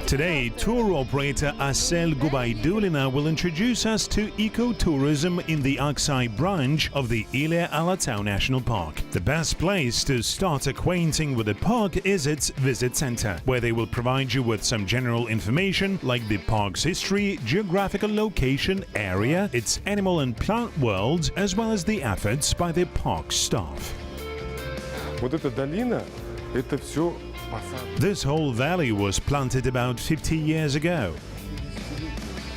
Today, tour operator Asel Gubaidulina will introduce us to ecotourism in the Aksai branch of the Alatau National Park. The best place to start acquainting with the park is its visit center, where they will provide you with some general information like the park's history, geographical location, area, its animal and plant world, as well as the efforts by the park staff. Вот эта долина, это все This whole valley was planted about 50 years ago.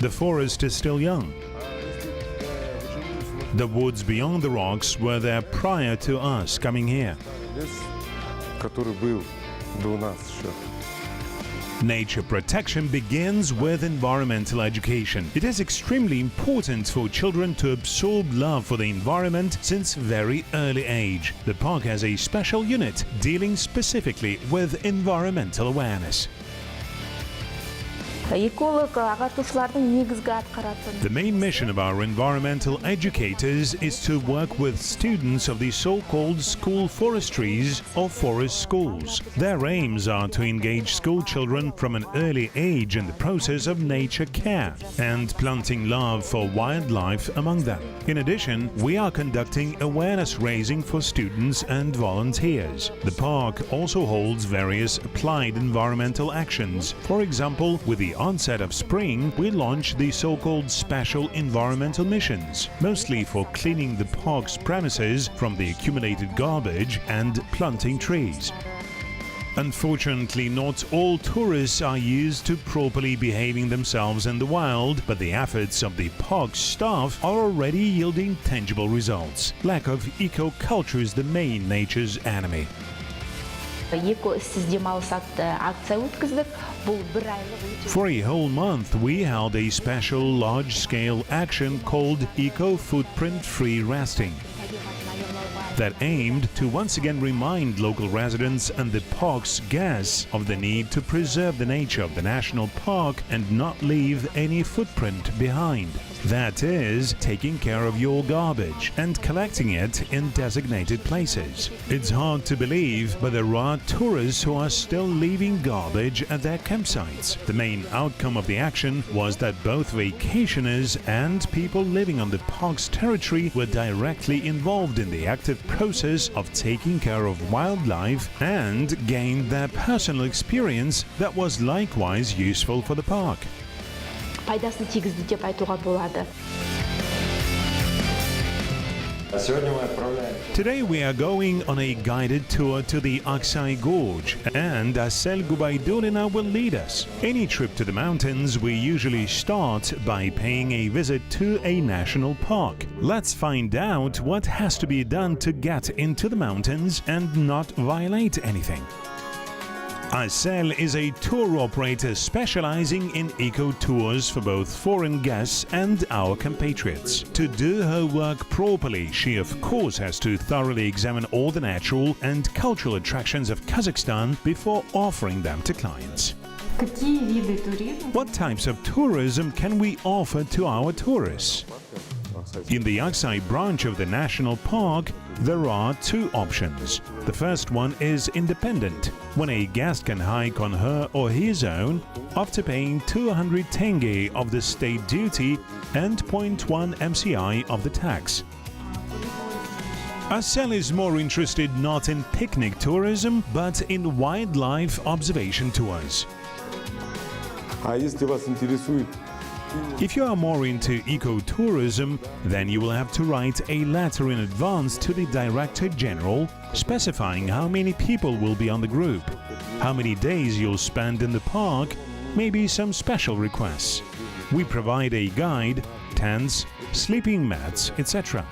The forest is still young. The woods beyond the rocks were there prior to us coming here. лес, который был до нас еще. Nature protection begins with environmental education. It is extremely important for children to absorb love for the environment since very early age. The park has a special unit dealing specifically with environmental awareness. The main mission of our environmental educators is to work with students of the so-called school forestries or forest schools. Their aims are to engage school children from an early age in the process of nature care and planting love for wildlife among them. In addition, we are conducting awareness raising for students and volunteers. The park also holds various applied environmental actions. For example, with the onset of spring, we launch the so-called special environmental missions, mostly for cleaning the park's premises from the accumulated garbage and planting trees. Unfortunately, not all tourists are used to properly behaving themselves in the wild, but the efforts of the park staff are already yielding tangible results. Lack of eco-culture is the main nature's enemy. For a whole month, we held a special large-scale action called Eco Footprint Free Resting that aimed to once again remind local residents and the park's guests of the need to preserve the nature of the national park and not leave any footprint behind. That is, taking care of your garbage and collecting it in designated places. It's hard to believe, but there are tourists who are still leaving garbage at their campsites. The main outcome of the action was that both vacationers and people living on the park's territory were directly involved in the active process of taking care of wildlife and gained their personal experience that was likewise useful for the park. Today we are going on a guided tour to the Aksai Gorge, and Asel Gubaidulina will lead us. Any trip to the mountains, we usually start by paying a visit to a national park. Let's find out what has to be done to get into the mountains and not violate anything. Asel is a tour operator specializing in eco-tours for both foreign guests and our compatriots. To do her work properly, she of course has to thoroughly examine all the natural and cultural attractions of Kazakhstan before offering them to clients. What types of tourism can we offer to our tourists? In the Aksai branch of the national park, there are two options. The first one is independent, when a guest can hike on her or his own after paying 200 tenge of the state duty and 0.1 MCI of the tax. Asel is more interested not in picnic tourism, but in wildlife observation tours. Если вас интересует If you are more into ecotourism, then you will have to write a letter in advance to the Director General specifying how many people will be on the group, how many days you'll spend in the park, maybe some special requests. We provide a guide, tents, sleeping mats, etc.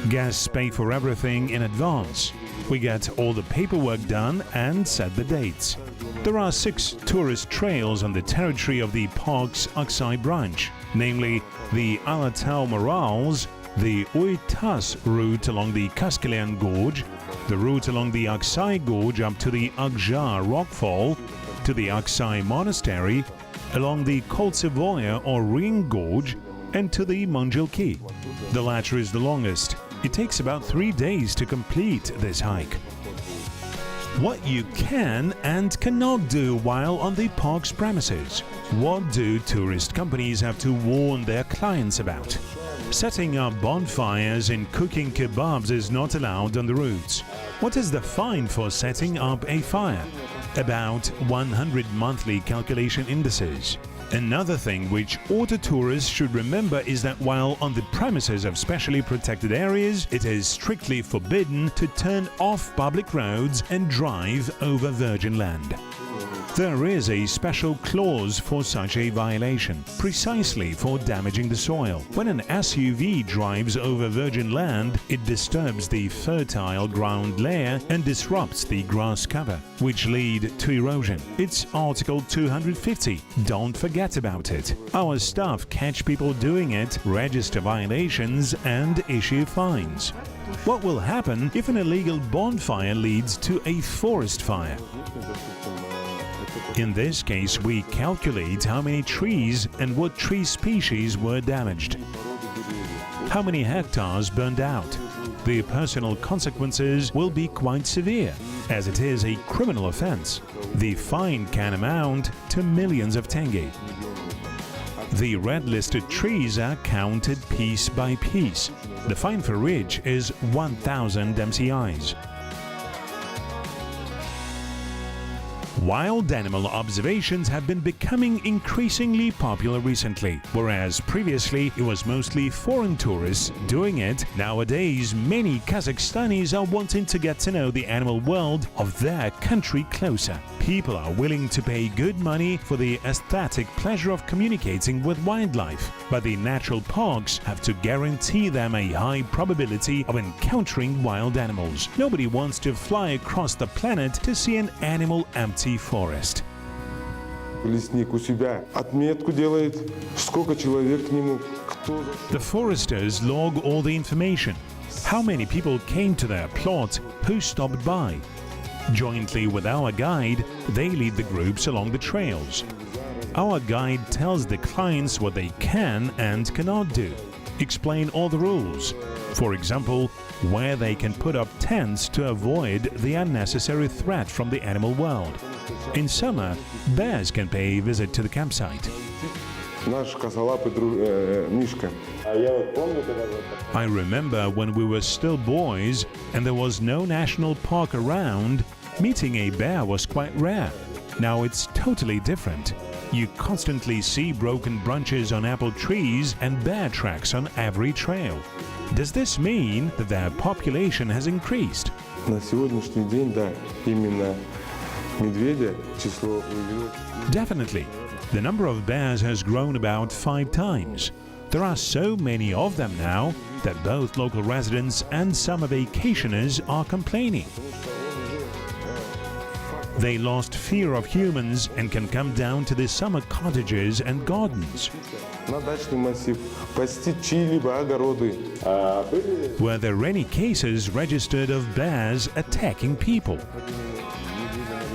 Guests pay for everything in advance. We get all the paperwork done and set the dates. There are 6 tourist trails on the territory of the park's Aksai branch, namely the Alatau Morals, the Uitas route along the Kaskelian Gorge, the route along the Aksai Gorge up to the Akjar Rockfall, to the Aksai Monastery, along the Koltsevoya or Ring Gorge, and to the Monjilki. The latter is the longest. It takes about 3 days to complete this hike. What you can and cannot do while on the park's premises. What do tourist companies have to warn their clients about? Setting up bonfires and cooking kebabs is not allowed on the routes. What is the fine for setting up a fire? About 100 monthly calculation indices. Another thing which auto tourists should remember is that while on the premises of specially protected areas, it is strictly forbidden to turn off public roads and drive over virgin land. There is a special clause for such a violation, precisely for damaging the soil. When an SUV drives over virgin land, it disturbs the fertile ground layer and disrupts the grass cover, which lead to erosion. It's Article 250. Don't forget about it. Our staff catch people doing it, register violations and issue fines. What will happen if an illegal bonfire leads to a forest fire? In this case, we calculate how many trees and what tree species were damaged, how many hectares burned out. The personal consequences will be quite severe, as it is a criminal offense. The fine can amount to millions of tenge. The red-listed trees are counted piece by piece. The fine for each is 1,000 MCIs. Wild animal observations have been becoming increasingly popular recently. Whereas previously it was mostly foreign tourists doing it, nowadays many Kazakhstanis are wanting to get to know the animal world of their country closer. People are willing to pay good money for the aesthetic pleasure of communicating with wildlife, but the natural parks have to guarantee them a high probability of encountering wild animals. Nobody wants to fly across the planet to see an animal empty forest. Лесник у себя отметку делает, сколько человек к нему, кто. The foresters log all the information. How many people came to their plot, who stopped by. Jointly with our guide, they lead the groups along the trails. Our guide tells the clients what they can and cannot do, explain all the rules. For example, where they can put up tents to avoid the unnecessary threat from the animal world. In summer, bears can pay a visit to the campsite. Наш косолапый Мишка. I remember when we were still boys and there was no national park around, meeting a bear was quite rare. Now it's totally different. You constantly see broken branches on apple trees and bear tracks on every trail. Does this mean that their population has increased? На сегодняшний день, да, именно медведя число увеличилось. Definitely. The number of bears has grown about 5 times. There are so many of them now that both local residents and summer vacationers are complaining. They lost fear of humans and can come down to the summer cottages and gardens. На дачный массив пасти чьи-либо огороды. Were there any cases registered of bears attacking people?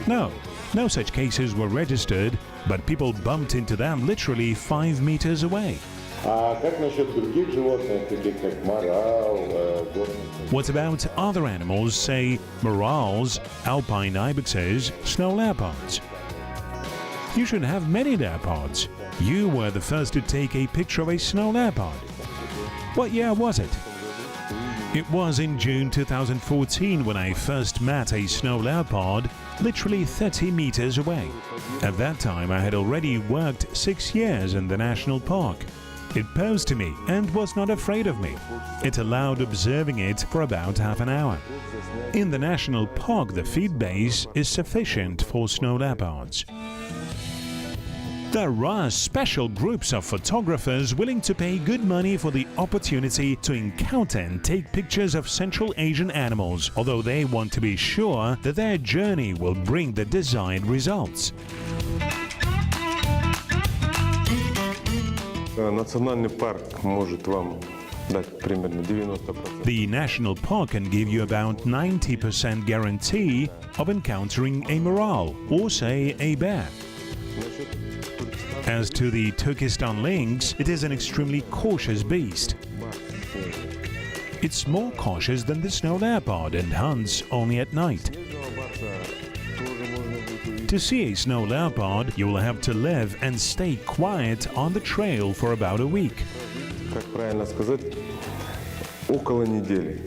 No, no such cases were registered, but people bumped into them literally 5 meters away. Как насчет других животных, таких как морал, горный? What about other animals, say morals, alpine ibexes, snow leopards? You should have many leopards. You were the first to take a picture of a snow leopard. What year was it? It was in June 2014 when I first met a snow leopard, literally 30 meters away. At that time I had already worked 6 years in the national park. It posed to me and was not afraid of me. It allowed observing it for about half an hour. In the national park, the feed base is sufficient for snow leopards. There are special groups of photographers willing to pay good money for the opportunity to encounter and take pictures of Central Asian animals, although they want to be sure that their journey will bring the desired results. Национальный парк может вам дать примерно 90%. The national park can give you about 90% guarantee of encountering a moral or, say, a bear. As to the Turkestan lynx, it is an extremely cautious beast. It's more cautious than the snow leopard and hunts only at night. To see a snow leopard, you will have to live and stay quiet on the trail for about a week. Как правильно сказать, около недели.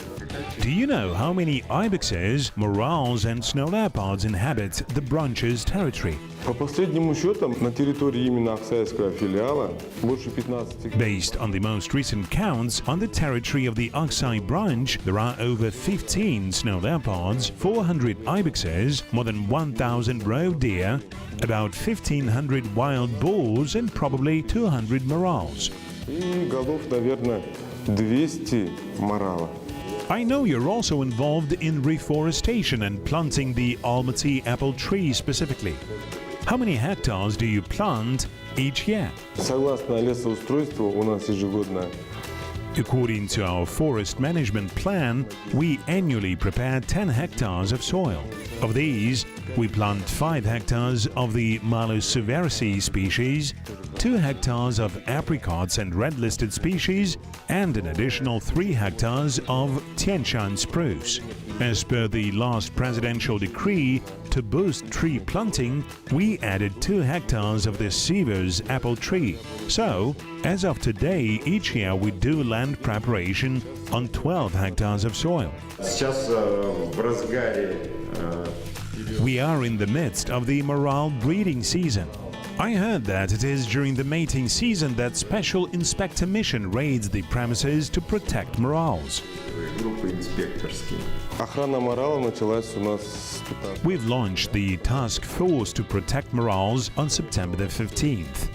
Do you know how many ibexes, morals and snow leopards inhabit the branch's territory? По последним счетам, на территории именно Аксайского филиала больше 15. Based on the most recent counts, on the territory of the Aksai branch, there are over 15 snow leopards, 400 ibexes, more than 1,000 roe deer, about 1,500 wild boars and probably 200 morals. И голов, наверное, 200 морала. I know you're also involved in reforestation and planting the Almaty apple tree specifically. How many hectares do you plant each year? Согласно лесоустройству, у нас ежегодно According to our forest management plan, we annually prepare 10 hectares of soil. Of these, we plant 5 hectares of the Malus severaceae species, 2 hectares of apricots and red-listed species, and an additional 3 hectares of Tian Shan spruce. As per the last presidential decree, to boost tree planting, we added 2 hectares of the Sivers apple tree. So, as of today, each year we do land preparation on 12 hectares of soil. Сейчас в разгаре We are in the midst of the morel breeding season. I heard that it is during the mating season that special inspector mission raids the premises to protect morels. группы инспекторские. охрана морала началась у нас с 15. We've launched the task force to protect morels on September the 15th.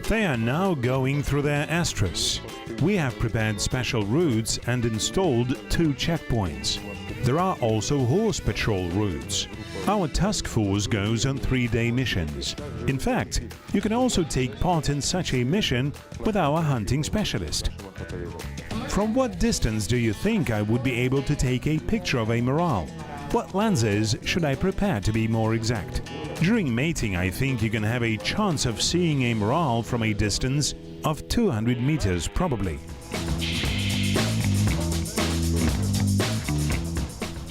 They are now going through their estrus. We have prepared special routes and installed 2 checkpoints. There are also horse patrol routes. Our task force goes on 3-day missions. In fact, you can also take part in such a mission with our hunting specialist. From what distance do you think I would be able to take a picture of a morel? What lenses should I prepare to be more exact? During mating, I think you can have a chance of seeing a morel from a distance of 200 meters probably.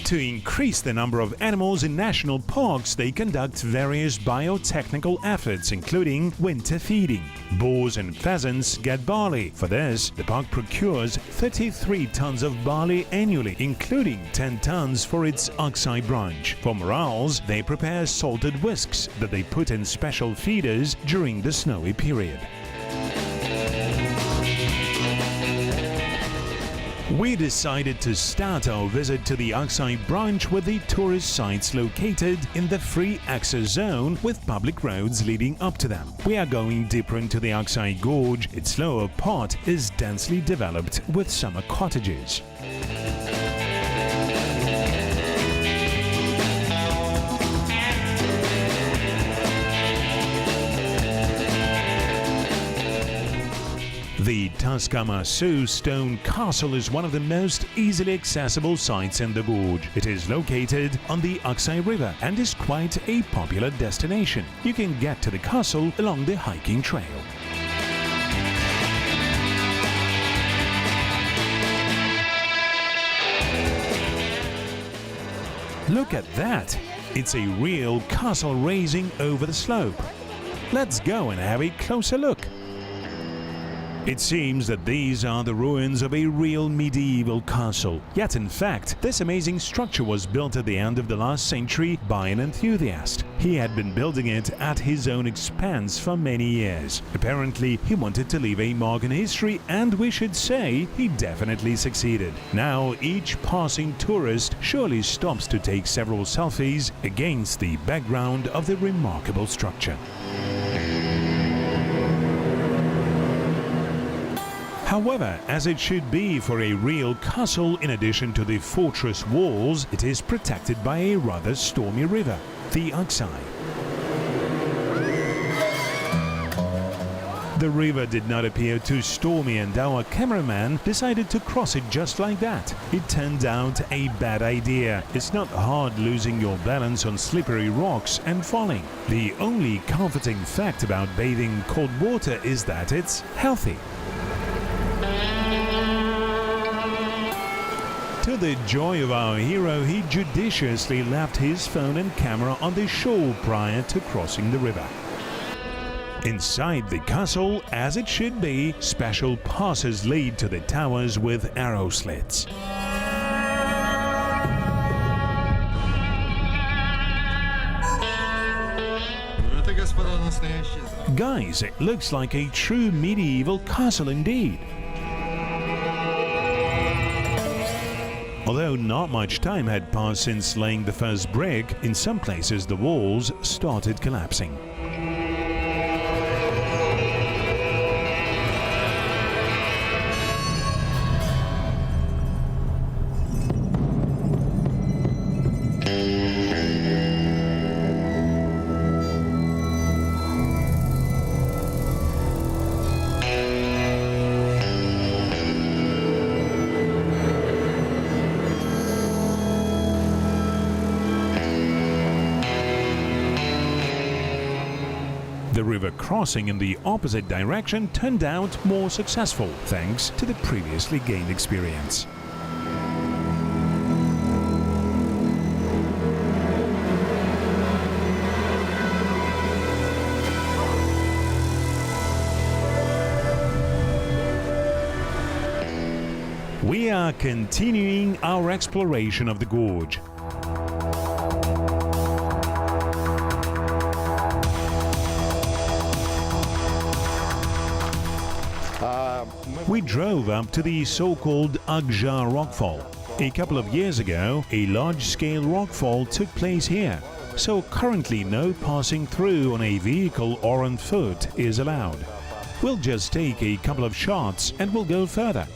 To increase the number of animals in national parks, they conduct various biotechnical efforts, including winter feeding. Boars and pheasants get barley. For this, the park procures 33 tons of barley annually, including 10 tons for its Aksai branch. For morels, they prepare salted whisks that they put in special feeders during the snowy period. We decided to start our visit to the Aksai branch with the tourist sites located in the free access zone with public roads leading up to them. We are going deeper into the Aksai Gorge. Its lower part is densely developed with summer cottages. The Taskamasu Stone Castle is one of the most easily accessible sites in the gorge. It is located on the Aksai River and is quite a popular destination. You can get to the castle along the hiking trail. Look at that! It's a real castle raising over the slope. Let's go and have a closer look. It seems that these are the ruins of a real medieval castle. Yet in fact, this amazing structure was built at the end of the last century by an enthusiast. He had been building it at his own expense for many years. Apparently, he wanted to leave a mark in history, and we should say he definitely succeeded. Now, each passing tourist surely stops to take several selfies against the background of the remarkable structure. However, as it should be for a real castle, in addition to the fortress walls, it is protected by a rather stormy river, the Aksai. The river did not appear too stormy, and our cameraman decided to cross it just like that. It turned out a bad idea. It's not hard losing your balance on slippery rocks and falling. The only comforting fact about bathing in cold water is that it's healthy. To the joy of our hero, he judiciously left his phone and camera on the shore prior to crossing the river. Inside the castle, as it should be, special passes lead to the towers with arrow slits. Guys, it looks like a true medieval castle indeed. Although not much time had passed since laying the first brick, in some places the walls started collapsing. The river crossing in the opposite direction turned out more successful thanks to the previously gained experience. We are continuing our exploration of the gorge. We drove up to the so-called Akjar rockfall. A couple of years ago, a large-scale rockfall took place here, so currently no passing through on a vehicle or on foot is allowed. We'll just take a couple of shots and we'll go further.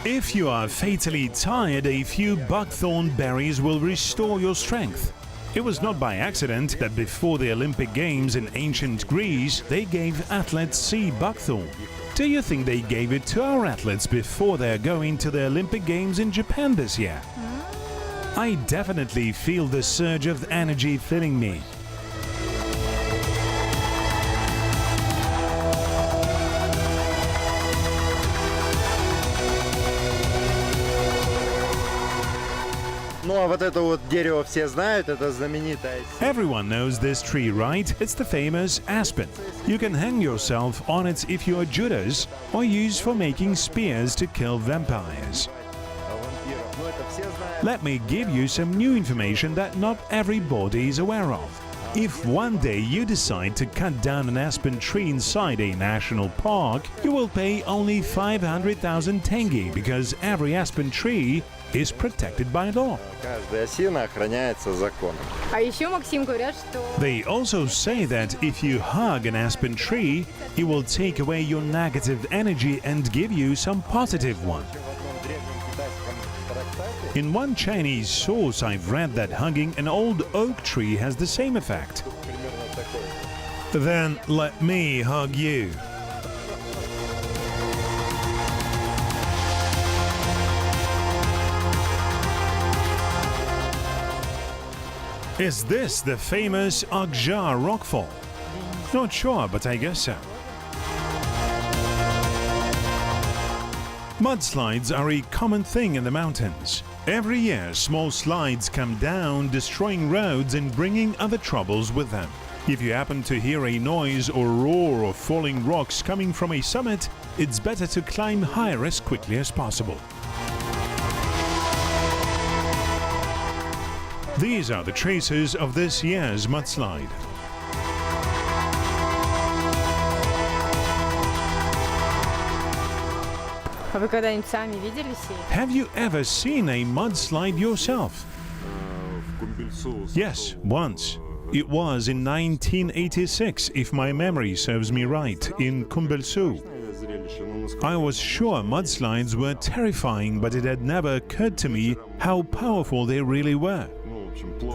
If you are fatally tired, a few buckthorn berries will restore your strength. It was not by accident that before the Olympic Games in ancient Greece, they gave athletes sea buckthorn. Do you think they gave it to our athletes before they're going to the Olympic Games in Japan this year? I definitely feel the surge of energy filling me. Everyone knows this tree, right? It's the famous aspen. You can hang yourself on it if you are Judas, or use for making spears to kill vampires. Let me give you some new information that not everybody is aware of. If one day you decide to cut down an aspen tree inside a national park, you will pay only 500,000 tenge because every aspen tree is protected by law. They also say that if you hug an aspen tree, it will take away your negative energy and give you some positive one. In one Chinese source, I've read that hugging an old oak tree has the same effect. Then let me hug you. Is this the famous Akjar rockfall? Not sure, but I guess so. Mudslides are a common thing in the mountains. Every year, small slides come down, destroying roads and bringing other troubles with them. If you happen to hear a noise or roar of falling rocks coming from a summit, it's better to climb higher as quickly as possible. These are the traces of this year's mudslide. Have you ever seen a mudslide yourself? Yes, once. It was in 1986, if my memory serves me right, in Kumbelsu. I was sure mudslides were terrifying, but it had never occurred to me how powerful they really were.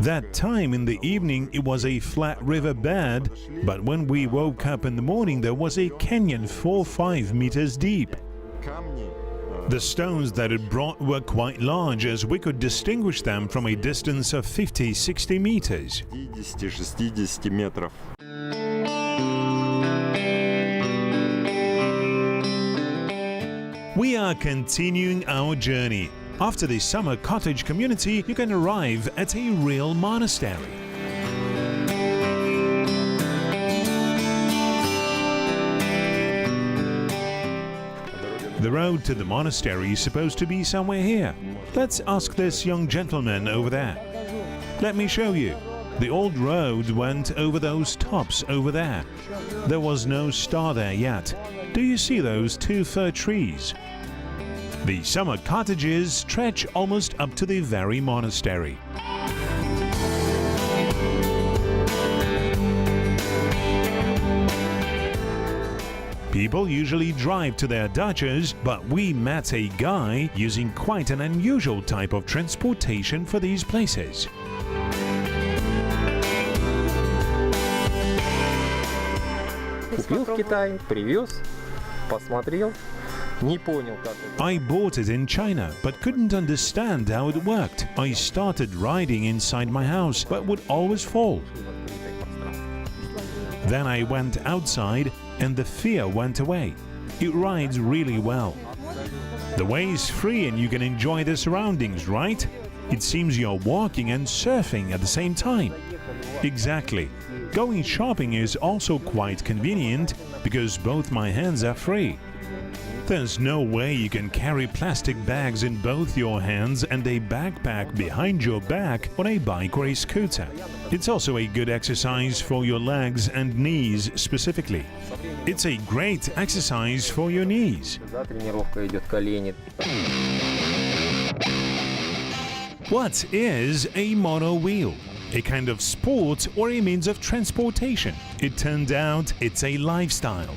That time in the evening it was a flat river bed, but when we woke up in the morning there was a canyon 4-5 meters deep. The stones that it brought were quite large, as we could distinguish them from a distance of 50-60 meters. are continuing our journey. After the summer cottage community, you can arrive at a real monastery. The road to the monastery is supposed to be somewhere here. Let's ask this young gentleman over there. Let me show you. The old road went over those tops over there. There was no star there yet. Do you see those two fir trees? The summer cottages stretch almost up to the very monastery. People usually drive to their dachas, but we met a guy using quite an unusual type of transportation for these places. Купил в Китае, привез, посмотрел, не понял, как это. I bought it in China, but couldn't understand how it worked. I started riding inside my house, but would always fall. Then I went outside and the fear went away. It rides really well. The way is free and you can enjoy the surroundings, right? It seems you're walking and surfing at the same time. Exactly. Going shopping is also quite convenient because both my hands are free. There's no way you can carry plastic bags in both your hands and a backpack behind your back on a bike or a scooter. It's also a good exercise for your legs and knees specifically. It's a great exercise for your knees. What is a mono wheel? A kind of sport or a means of transportation? It turned out it's a lifestyle.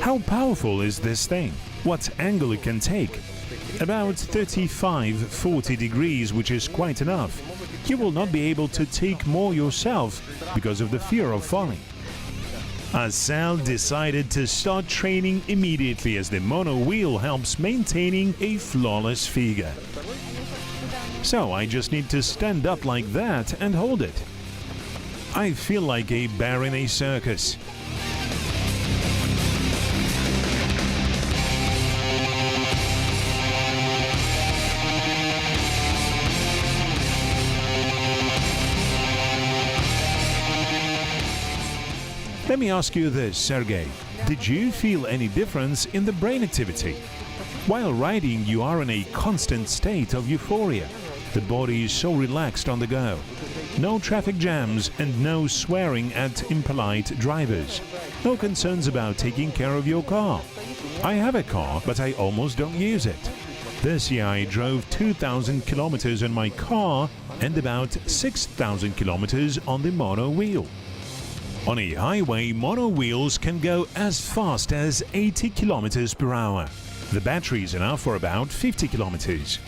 How powerful is this thing? What angle it can take? About 35-40 degrees, which is quite enough. You will not be able to take more yourself because of the fear of falling. Asel decided to start training immediately as the mono wheel helps maintaining a flawless figure. So I just need to stand up like that and hold it. I feel like a bear in a circus. Let me ask you this, Sergey. Did you feel any difference in the brain activity? While riding, you are in a constant state of euphoria. The body is so relaxed on the go. No traffic jams and no swearing at impolite drivers. No concerns about taking care of your car. I have a car, but I almost don't use it. This year I drove 2,000 kilometers on my car and about 6,000 kilometers on the mono wheel. On a highway, mono wheels can go as fast as 80 kilometers per hour. The battery is enough for about 50 kilometers.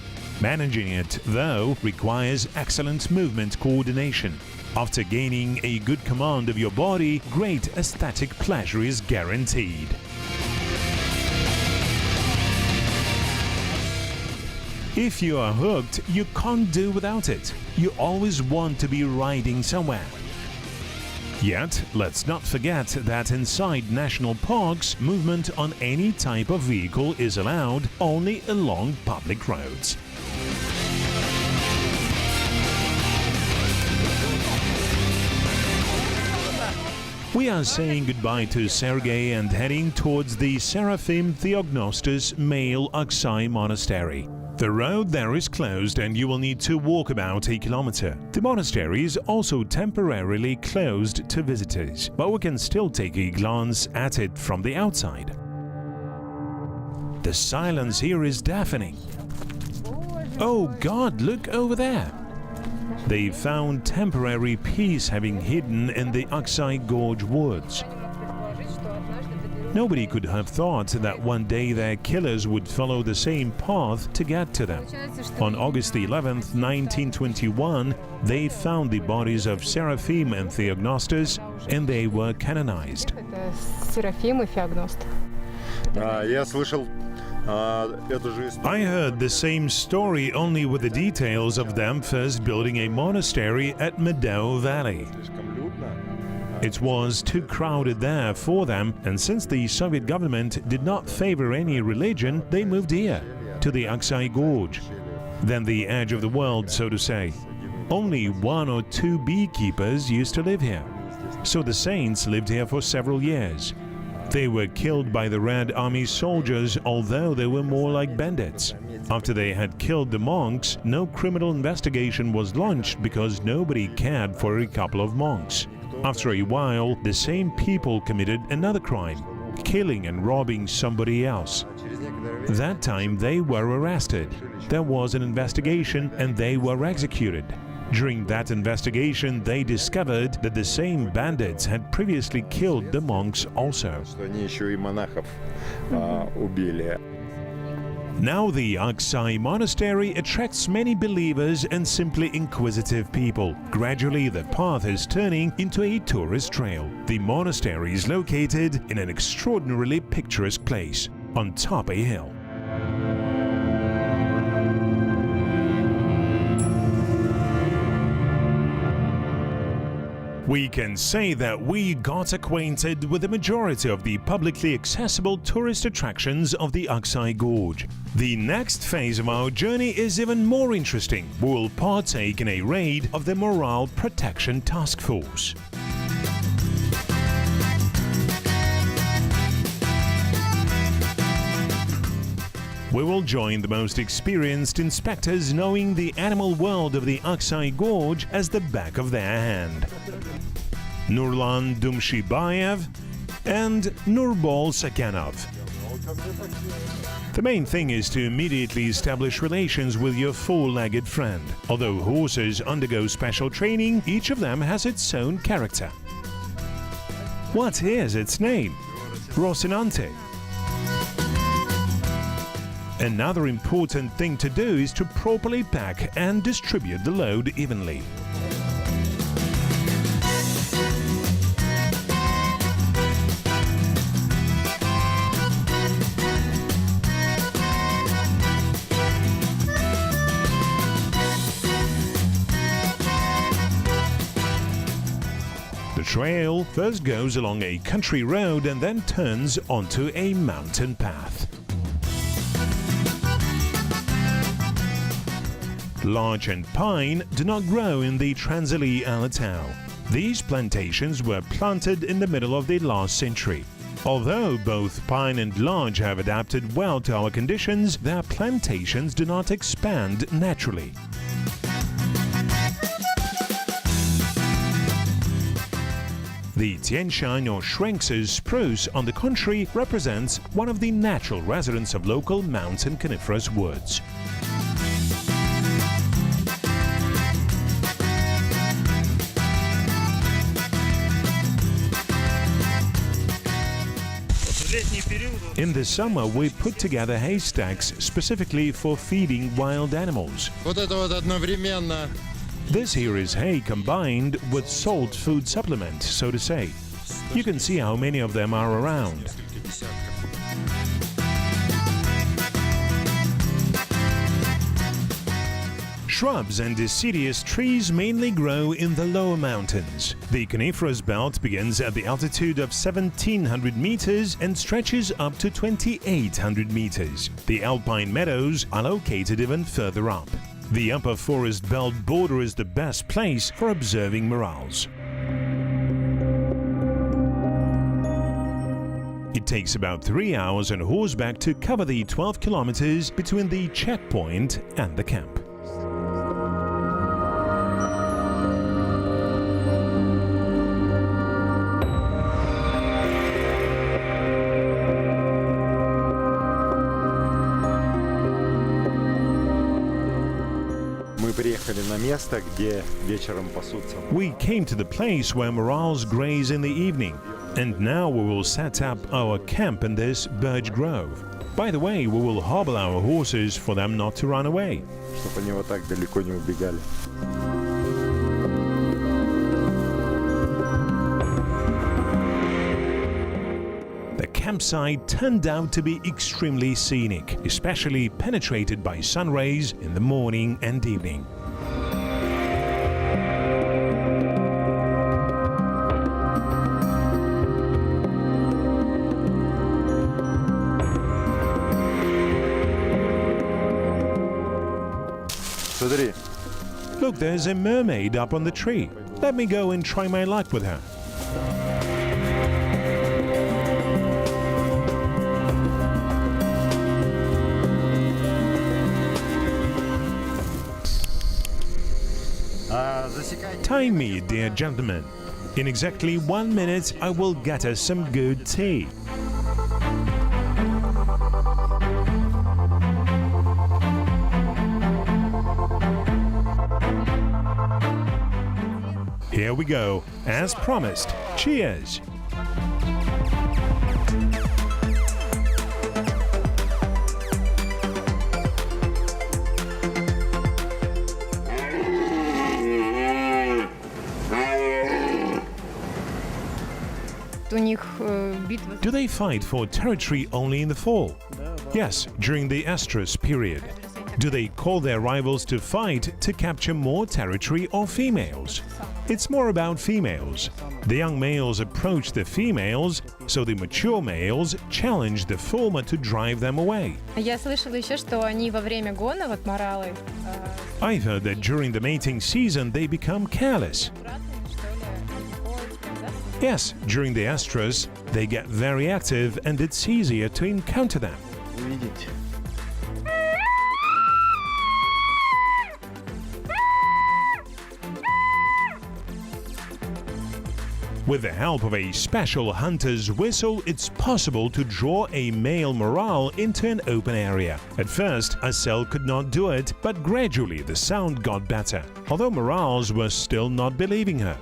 Managing it, though, requires excellent movement coordination. After gaining a good command of your body, great aesthetic pleasure is guaranteed. If you are hooked, you can't do without it. You always want to be riding somewhere. Yet, let's not forget that inside national parks, movement on any type of vehicle is allowed only along public roads. We are saying goodbye to Sergey and heading towards the Seraphim Theognostus male Aksai monastery. The road there is closed and you will need to walk about a kilometer. The monastery is also temporarily closed to visitors, but we can still take a glance at it from the outside. The silence here is deafening. Oh God, look over there! They found temporary peace having hidden in the Aksai Gorge woods. Nobody could have thought that one day their killers would follow the same path to get to them. On August 11th, 1921, they found the bodies of Seraphim and Theognostus, and they were canonized. Серафим и Феогност. Я слышал I heard the same story, only with the details of them first building a monastery at Meadow Valley. It was too crowded there for them, and since the Soviet government did not favor any religion, they moved here, to the Aksai Gorge. Then the edge of the world, so to say. Only 1 or 2 beekeepers used to live here. So the saints lived here for several years. They were killed by the Red Army soldiers, although they were more like bandits. After they had killed the monks, no criminal investigation was launched because nobody cared for a couple of monks. After a while, the same people committed another crime, killing and robbing somebody else. That time they were arrested. There was an investigation and they were executed. During that investigation, they discovered that the same bandits had previously killed the monks also. Now the Aksai Monastery attracts many believers and simply inquisitive people. Gradually, the path is turning into a tourist trail. The monastery is located in an extraordinarily picturesque place, on top a hill. We can say that we got acquainted with the majority of the publicly accessible tourist attractions of the Aksai Gorge. The next phase of our journey is even more interesting. We will partake in a raid of the Morale Protection Task Force. We will join the most experienced inspectors, knowing the animal world of the Aksai Gorge as the back of their hand. Nurlan Dumshibayev and Nurbol Sakanov. The main thing is to immediately establish relations with your four-legged friend. Although horses undergo special training, each of them has its own character. What is its name? Rocinante. Another important thing to do is to properly pack and distribute the load evenly. The trail first goes along a country road and then turns onto a mountain path. Larch and pine do not grow in the Transili Alatau. These plantations were planted in the middle of the last century. Although both pine and larch have adapted well to our conditions, their plantations do not expand naturally. The Tianshan or Shrenx's spruce, on the contrary, represents one of the natural residents of local mountain coniferous woods. In the summer, we put together haystacks specifically for feeding wild animals. This here is hay combined with salt food supplement, so to say. You can see how many of them are around. Shrubs and deciduous trees mainly grow in the lower mountains. The coniferous belt begins at the altitude of 1,700 meters and stretches up to 2,800 meters. The alpine meadows are located even further up. The upper forest belt border is the best place for observing morals. It takes about 3 hours on horseback to cover the 12 kilometers between the checkpoint and the camp. We came to the place where morals graze in the evening, and now we will set up our camp in this birch grove. By the way, we will hobble our horses for them not to run away. The campsite turned out to be extremely scenic, especially penetrated by sun rays in the morning and evening. Смотри. Look, there's a mermaid up on the tree. Let me go and try my luck with her. Time me, dear gentlemen. In exactly 1 minute, I will get us some good tea. Here we go. As promised, cheers! Do they fight for territory only in the fall? Yes, during the estrus period. Do they call their rivals to fight to capture more territory or females? It's more about females. The young males approach the females, so the mature males challenge the former to drive them away. Я слышала еще, что они во время гона, вот моралы, I've heard that during the mating season they become careless. Yes, during the estrus, they get very active and it's easier to encounter them. Увидите. With the help of a special hunter's whistle, it's possible to draw a male morale into an open area. At first, Asel could not do it, but gradually the sound got better, although morals were still not believing her.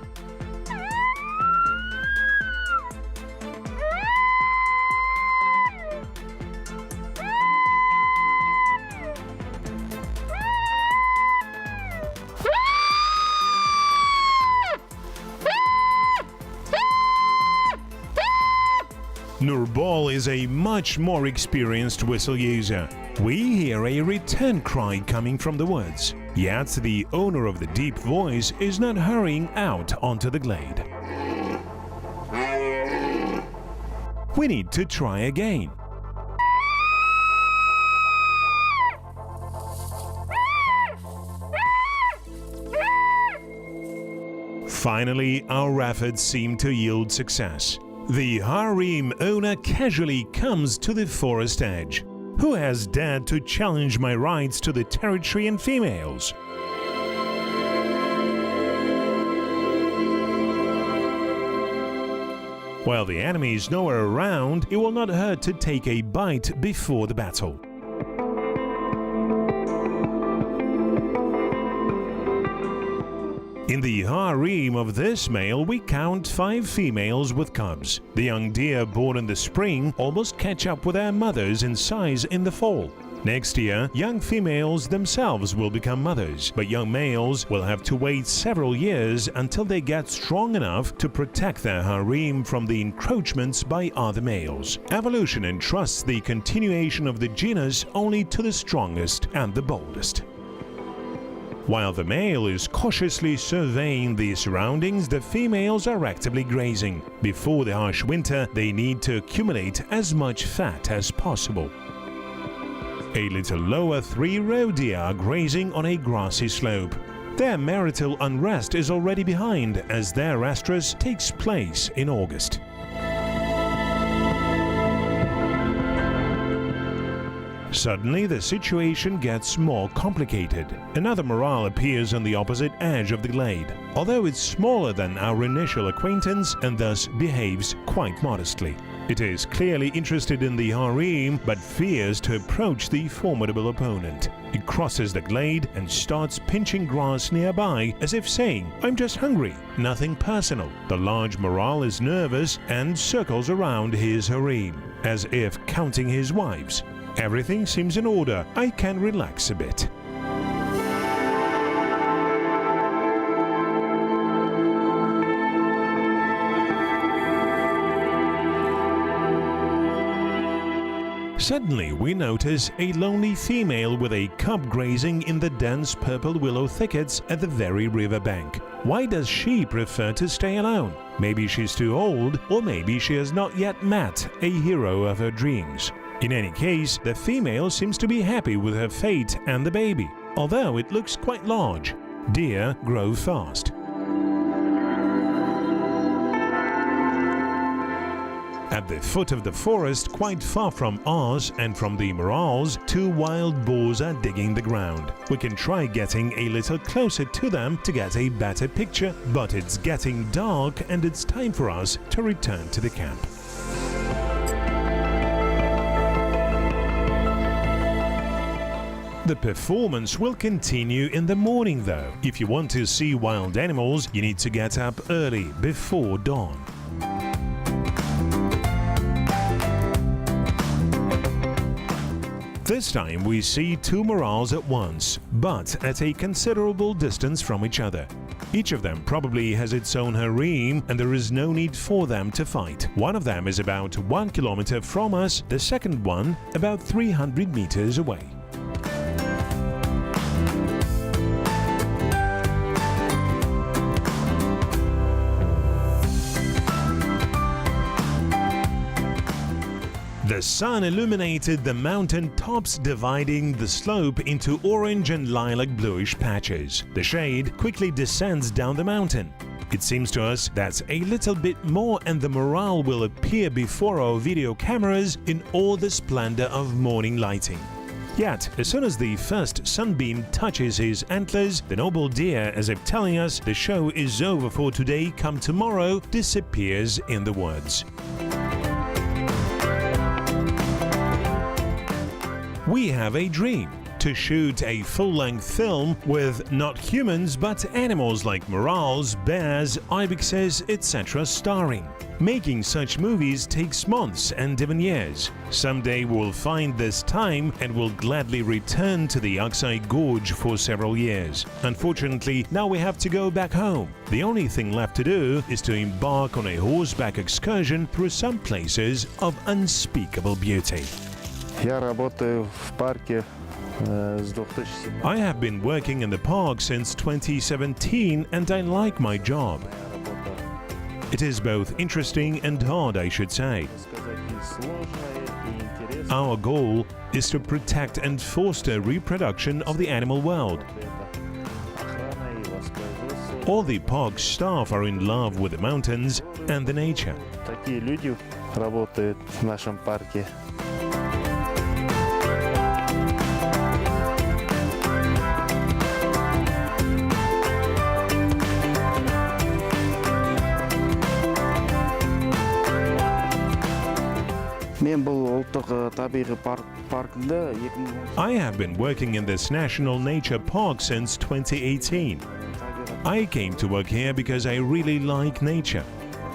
Nurbol is a much more experienced whistle user. We hear a return cry coming from the woods, yet the owner of the deep voice is not hurrying out onto the glade. We need to try again. Finally, our efforts seem to yield success. The harem owner casually comes to the forest edge. Who has dared to challenge my rights to the territory and females? While the enemy is nowhere around, it will not hurt to take a bite before the battle. In the harem of this male, we count 5 females with cubs. The young deer born in the spring almost catch up with their mothers in size in the fall. Next year, young females themselves will become mothers, but young males will have to wait several years until they get strong enough to protect their harem from the encroachments by other males. Evolution entrusts the continuation of the genus only to the strongest and the boldest. While the male is cautiously surveying the surroundings, the females are actively grazing. Before the harsh winter, they need to accumulate as much fat as possible. A little lower, 3 roe deer are grazing on a grassy slope. Their marital unrest is already behind, as their estrus takes place in August. Suddenly, the situation gets more complicated. Another morale appears on the opposite edge of the glade, although it's smaller than our initial acquaintance and thus behaves quite modestly. It is clearly interested in the harem, but fears to approach the formidable opponent. It crosses the glade and starts pinching grass nearby, as if saying, "I'm just hungry, nothing personal." The large morale is nervous and circles around his harem, as if counting his wives. Everything seems in order. I can relax a bit. Suddenly, we notice a lonely female with a cub grazing in the dense purple willow thickets at the very riverbank. Why does she prefer to stay alone? Maybe she's too old, or maybe she has not yet met a hero of her dreams. In any case, the female seems to be happy with her fate and the baby, although it looks quite large. Deer grow fast. At the foot of the forest, quite far from us and from the morals, two wild boars are digging the ground. We can try getting a little closer to them to get a better picture, but it's getting dark and it's time for us to return to the camp. The performance will continue in the morning though. If you want to see wild animals, you need to get up early, before dawn. This time we see two morals at once, but at a considerable distance from each other. Each of them probably has its own harem and there is no need for them to fight. One of them is about 1 kilometer from us, the second one about 300 meters away. The sun illuminated the mountain tops, dividing the slope into orange and lilac bluish patches. The shade quickly descends down the mountain. It seems to us that a little bit more and the morale will appear before our video cameras in all the splendor of morning lighting. Yet, as soon as the first sunbeam touches his antlers, the noble deer, as if telling us the show is over for today, come tomorrow, disappears in the woods. We have a dream to shoot a full-length film with not humans but animals like morals, bears, ibexes, etc. starring. Making such movies takes months and even years. Someday we'll find this time and will gladly return to the Aksai Gorge for several years. Unfortunately, now we have to go back home. The only thing left to do is to embark on a horseback excursion through some places of unspeakable beauty. Я работаю в парке с 2017. I have been working in the park since 2017 and I like my job. It is both interesting and hard, I should say. Our goal is to protect and foster reproduction of the animal world. All the park staff are in love with the mountains and the nature. Такие люди работают в нашем парке. I have been working in this National Nature Park since 2018. I came to work here because I really like nature.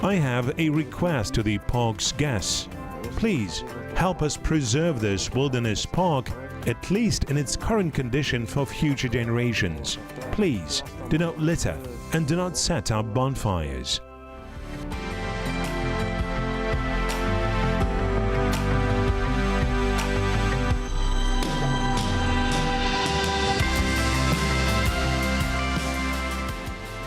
I have a request to the park's guests. Please help us preserve this wilderness park, at least in its current condition, for future generations. Please do not litter and do not set up bonfires.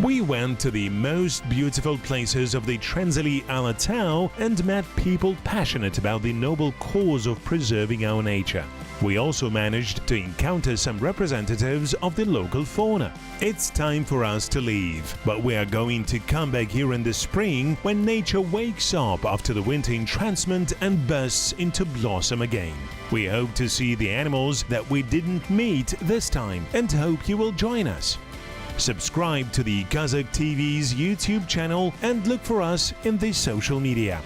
We went to the most beautiful places of the Trenzeli Alatau and met people passionate about the noble cause of preserving our nature. We also managed to encounter some representatives of the local fauna. It's time for us to leave, but we are going to come back here in the spring when nature wakes up after the winter entrancement and bursts into blossom again. We hope to see the animals that we didn't meet this time and hope you will join us. Subscribe to the Kazakh TV's YouTube channel and look for us in the social media.